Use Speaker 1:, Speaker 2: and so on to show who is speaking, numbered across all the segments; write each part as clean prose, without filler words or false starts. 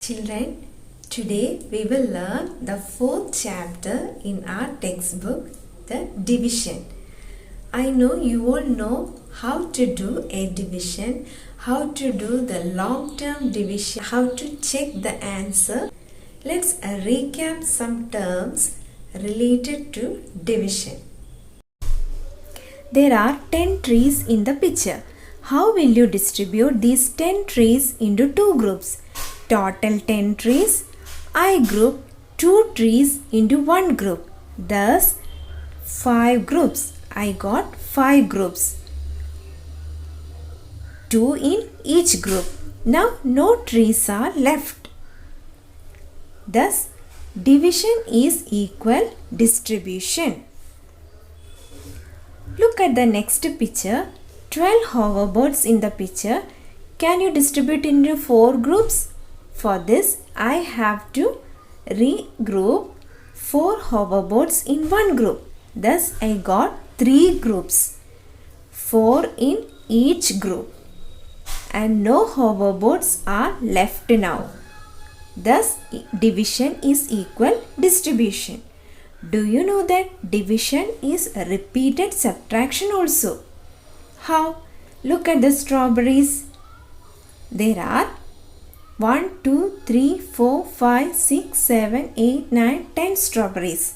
Speaker 1: Children, today we will learn the fourth chapter in our textbook, the division. I know you all know how to do a division, how to do the long-term division, how to check the answer. Let's recap some terms related to division. There are 10 trees in the picture. How will you distribute these 10 trees into two groups? Total 10 trees. I group 2 trees into one group. Thus, 5 groups. I got 5 groups. 2 in each group. Now, no trees are left. Thus, division is equal distribution. Look at the next picture. 12 hoverboards in the picture. Can you distribute into 4 groups? For this, I have to regroup 4 hoverboards in one group. Thus, I got 3 groups. 4 in each group. And no hoverboards are left now. Thus, division is equal distribution. Do you know that division is repeated subtraction also? How? Look at the strawberries. There are 1, 2, 3, 4, 5, 6, 7, 8, 9, 10 strawberries.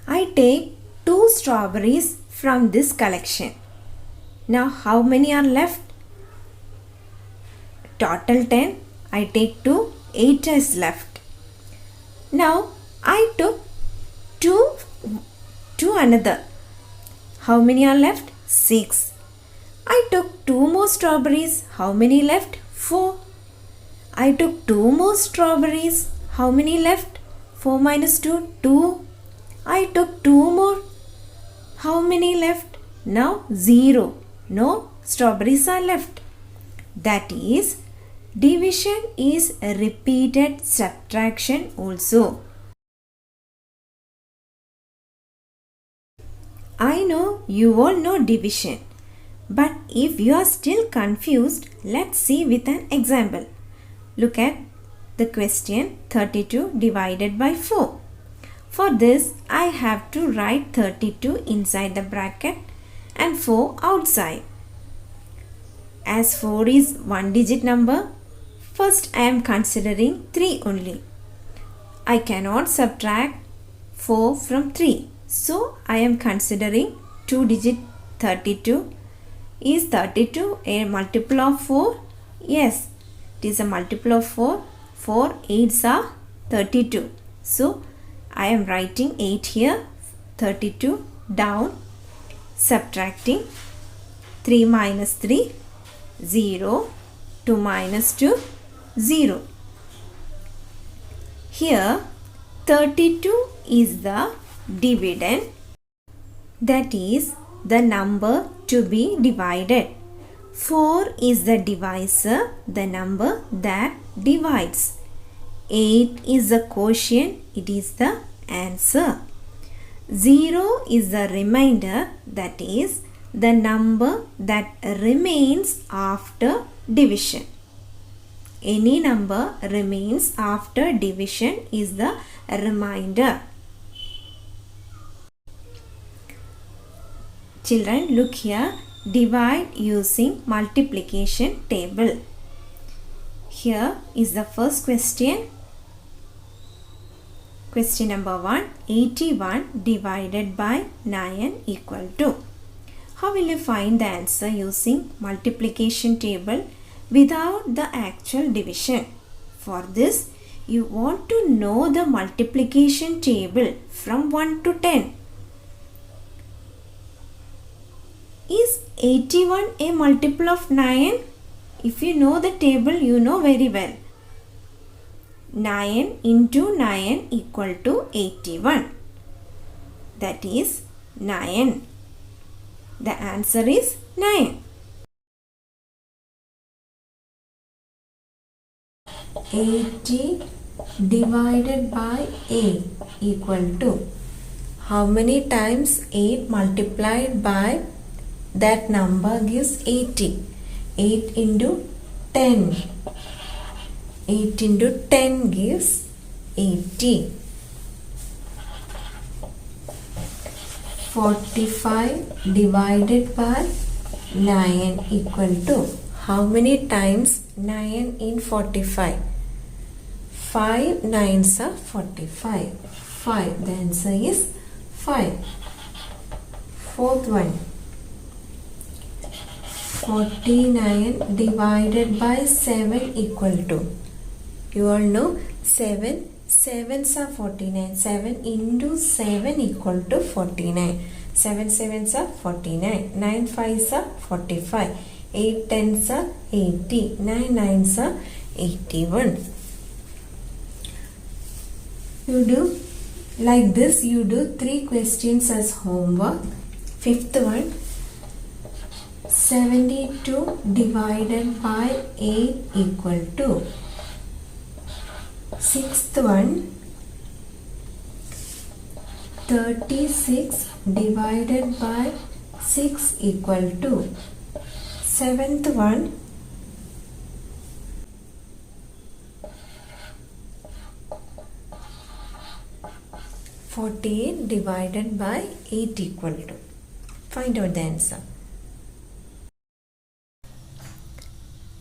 Speaker 1: I take 2 strawberries from this collection. Now how many are left? Total 10. I take 2. 8 is left. Now I took 2 another. How many are left? 6. I took 2 more strawberries. How many left? 4. I took 2 more strawberries. How many left? 4 minus 2, 2. I took 2 more. How many left? Now 0. No strawberries are left. That is, division is a repeated subtraction also. I know you all know division. But if you are still confused, let's see with an example. Look at the question 32 divided by 4. For this, I have to write 32 inside the bracket and 4 outside. As 4 is one digit number, first I am considering 3 only. I cannot subtract 4 from 3. So, I am considering 2 digit 32. Is 32 a multiple of 4? Yes, it is a multiple of 4. 4 8s are 32. So, I am writing 8 here, 32 down, subtracting 3 minus 3, 0, 2 minus 2, 0. Here, 32 is the dividend, that is the number to be divided. 4 is the divisor, the number that divides. 8 is the quotient, it is the answer. 0 is the remainder, that is the number that remains after division. Any number remains after division is the remainder. Children, look here. Divide using multiplication table. Here is the first question. Question number 1. 81 divided by 9 equal to. How will you find the answer using multiplication table without the actual division? For this, you want to know the multiplication table from 1 to 10. Is 81 a multiple of 9? If you know the table, you know very well. 9 into 9 equal to 81. That is 9. The answer is 9. 80 divided by 8 equal to. How many times 8 multiplied by that number gives 80? 8 into 10. 8 into 10 gives 80. 45 divided by 9 equal to, how many times 9 in 45? 5 nines are 45. 5. The answer is 5. Fourth one. 49 divided by 7 equal to, you all know 7 sevens are 49. 7 into 7 equal to 49. 7 sevens are 49. 9 fives are 45. 8 tens are 80. 9 nines are 81. You do like this, you do 3 questions as homework. Fifth one, 72 divided by 8 equal to. Sixth one, 36 divided by 6 equal to. Seventh one, 48 divided by 8 equal to. Find out the answer.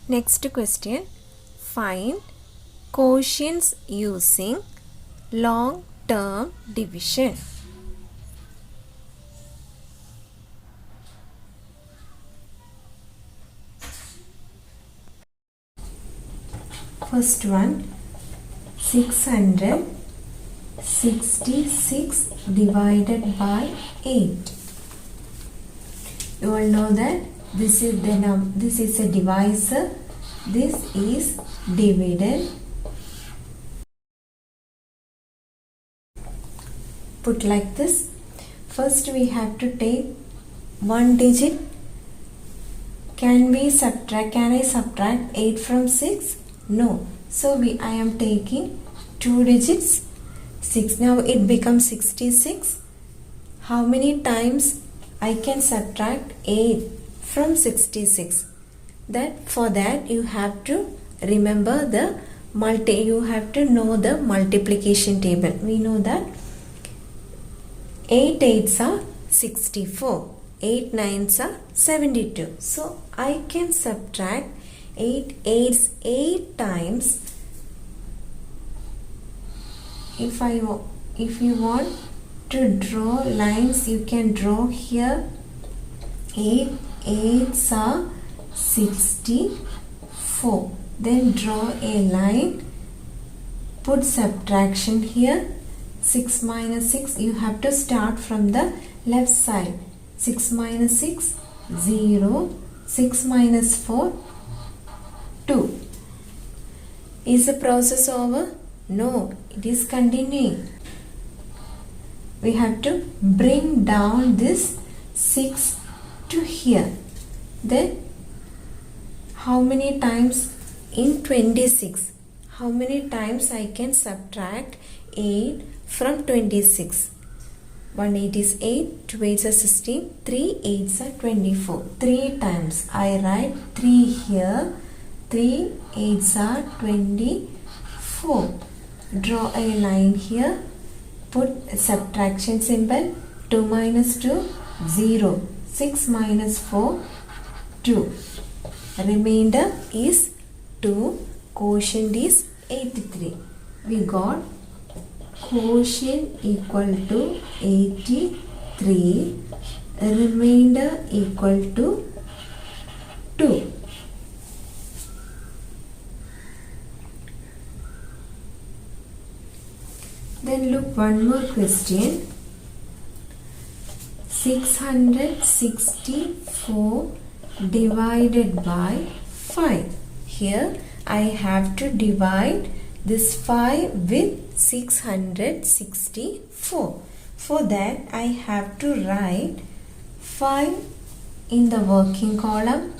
Speaker 1: Next question, find quotients using long term division. First one, 666 divided by 8. You all know that this is a divisor, this is divided. Put like this. First we have to take one digit. Can I subtract 8 from 6? No. So I am taking 2 digits. 6. Now it becomes 66. How many times I can subtract 8 from 66? For that you have to remember you have to know the multiplication table. We know that 8 8s are 64. 8 9s are 72. So I can subtract 8 8s 8 times. If you want to draw lines, you can draw here. 8 8s are 64. Then draw a line. Put subtraction here. 6 minus 6, you have to start from the left side. 6 minus 6, 0. 6 minus 4, 2. Is the process over? No, it is continuing. We have to bring down this 6 to here. Then how many times in 26? How many times I can subtract 8 from 26? 1 8 is 8, 2 8s are 16, 3 8s are 24. 3 times. I write 3 here. 3 8s are 24. Draw a line here. Put subtraction symbol. 2 minus 2, 0. 6 minus 4, 2. Remainder is 2. Quotient is 83. We got quotient equal to 83. Remainder equal to 2. Then look one more question. 664 divided by 5. Here I have to divide this 5 with 664. For that I have to write 5 in the working column,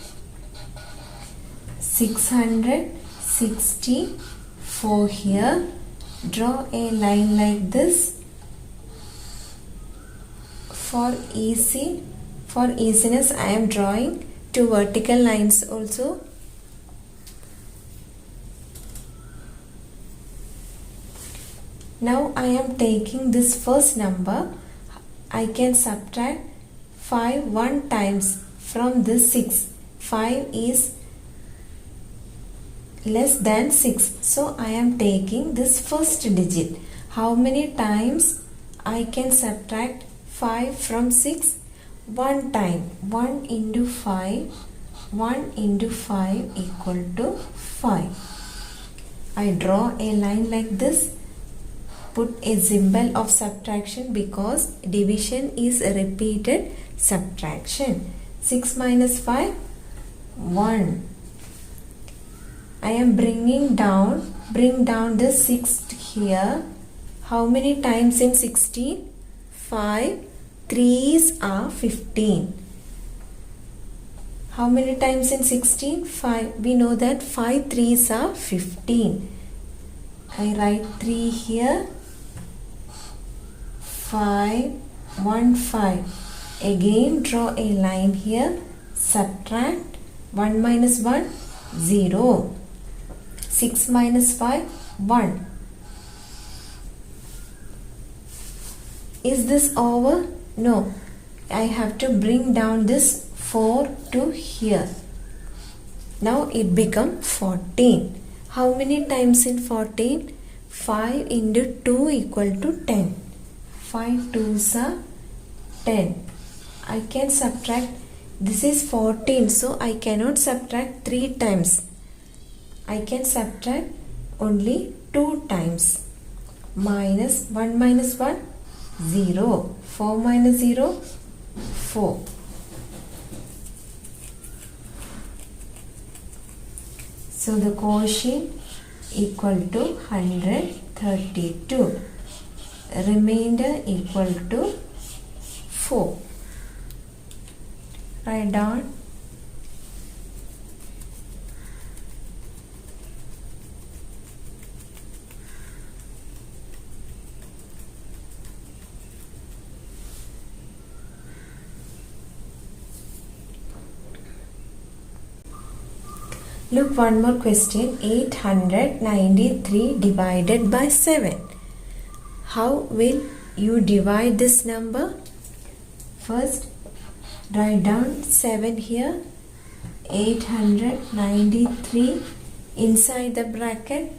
Speaker 1: 664 here. Draw a line like this. For easiness I am drawing 2 vertical lines also. Now I am taking this first number. I can subtract 5 one times from this 6. 5 is less than 6. So I am taking this first digit. How many times I can subtract 5 from 6? One time. 1 into 5. 1 into 5 equal to 5. I draw a line like this. Put a symbol of subtraction because division is a repeated subtraction. 6 minus 5, 1. I am bring down the 6 here. How many times in 16? 5. 3's are 15. How many times in 16? 5. We know that 5 3's are 15. I write 3 here. 5, 1, 5. Again draw a line here. Subtract 1 minus 1, 0. 6 minus 5, 1. Is this over? No. I have to bring down this 4 to here. Now it become 14. How many times in 14? 5 into 2 equal to 10. 5 2's are 10. I can subtract. This is 14, so I cannot subtract 3 times. I can subtract only 2 times. Minus 1 minus 1, 0. 4 minus 0, 4. So the quotient equal to 132. Remainder equal to 4. Write down. Look, one more question. 893 divided by 7. How will you divide this number? First, write down 7 here. 893 inside the bracket.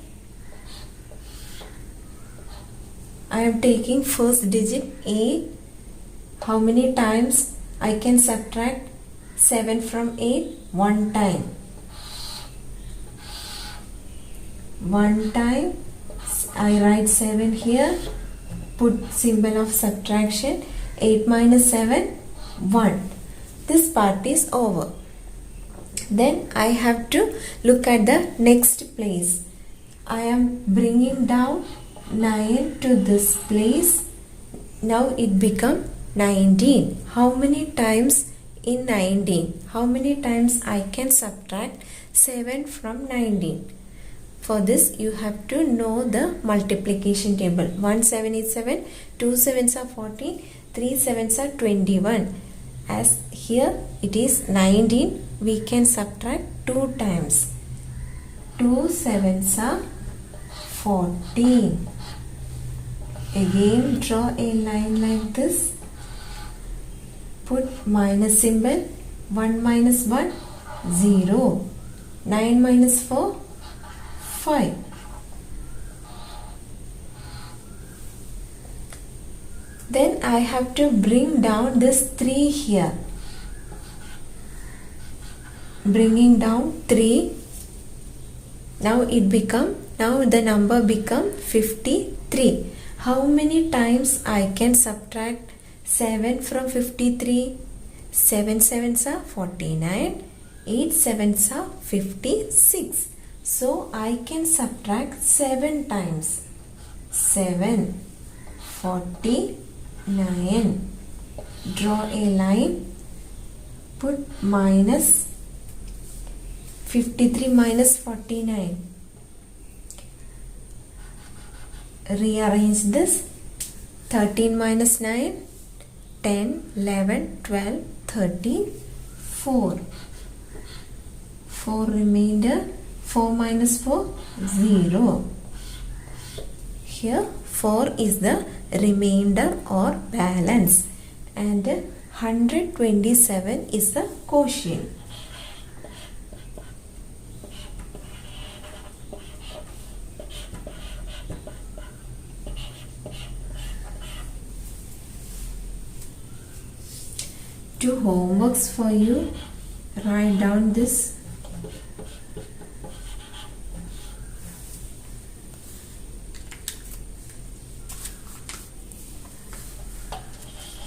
Speaker 1: I am taking first digit 8. How many times I can subtract 7 from 8? One time. One time. I write 7 here. Put symbol of subtraction. 8 minus 7, 1. This part is over. Then I have to look at the next place. I am bringing down 9 to this place. Now it become 19. How many times in 19? How many times I can subtract 7 from 19? For this you have to know the multiplication table. 1 7 is 7, 2 7s are 14, 3 7s are 21. As here it is 19, we can subtract 2 times. 2 7s are 14. Again draw a line like this. Put minus symbol. 1 minus 1, 0. 9 minus 4, 5. Then I have to bring down this 3 here. Bringing down 3. Now the number become 53. How many times I can subtract 7 from 53? 7 7s are 49. 8 7s are 56. So I can subtract 7 times. 7, 49. Draw a line. Put minus 53 minus 49. Rearrange this. 13 minus 9, 10, 11, 12, 13, 4. 4 remainder. 4 minus 4, 0. Here 4 is the remainder or balance and 127 is the quotient. Two homeworks for you. Write down this.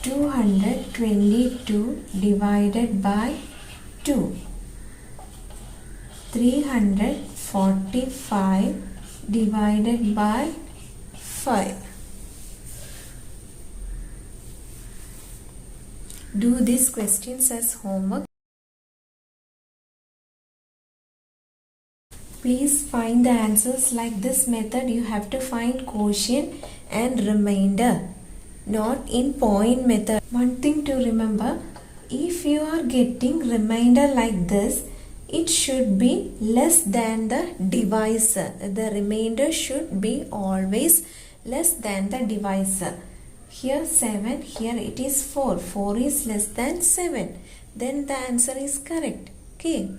Speaker 1: (222) divided by 2. 345 divided by 5. Do these questions as homework. Please find the answers like this method. You have to find quotient and remainder, not in point method. One thing to remember, if you are getting remainder like this, it should be less than the divisor. The remainder should be always less than the divisor. Here 7, here it is 4. 4 is less than 7. Then the answer is correct. Okay.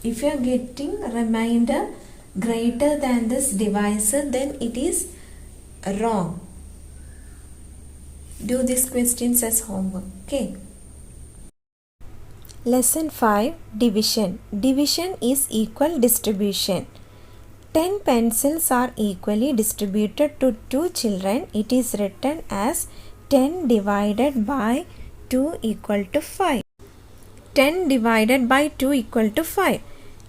Speaker 1: If you are getting remainder greater than this divisor, then it is wrong. Do these questions as homework. Okay. Lesson 5, Division. Division is equal distribution. 10 pencils are equally distributed to 2 children. It is written as 10 divided by 2 equal to 5. 10 divided by 2 equal to 5.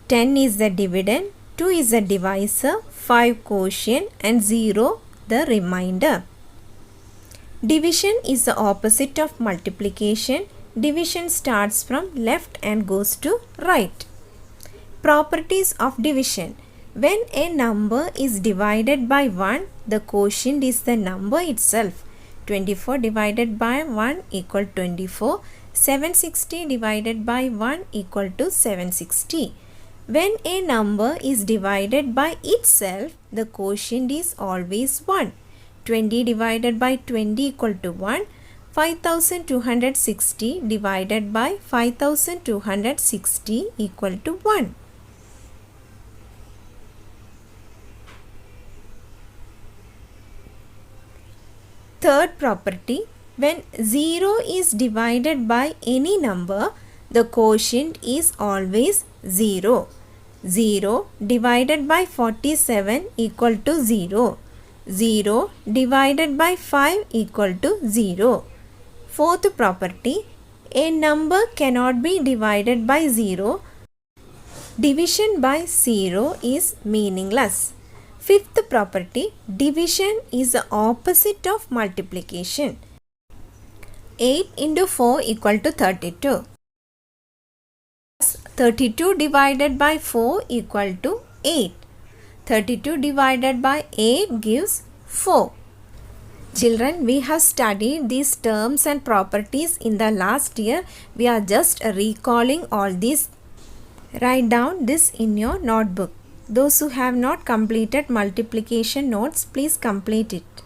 Speaker 1: 10 is the dividend, 2 is the divisor, 5 quotient and 0 the remainder. Division is the opposite of multiplication. Division starts from left and goes to right. Properties of division. When a number is divided by 1, the quotient is the number itself. 24 divided by 1 equal 24. 760 divided by 1 equal to 760. When a number is divided by itself, the quotient is always 1. 20 divided by 20 equal to 1. 5260 divided by 5260 equal to 1. Third property, when 0 is divided by any number, the quotient is always 0. 0 divided by 47 equal to 0. 0 divided by 5 equal to 0. Fourth property, a number cannot be divided by 0. Division by 0 is meaningless. Fifth property, division is the opposite of multiplication. 8 into 4 equal to 32. 32 divided by 4 equal to 8. 32 divided by 8 gives 4. Children, we have studied these terms and properties in the last year. We are just recalling all these. Write down this in your notebook. Those who have not completed multiplication notes, please complete it.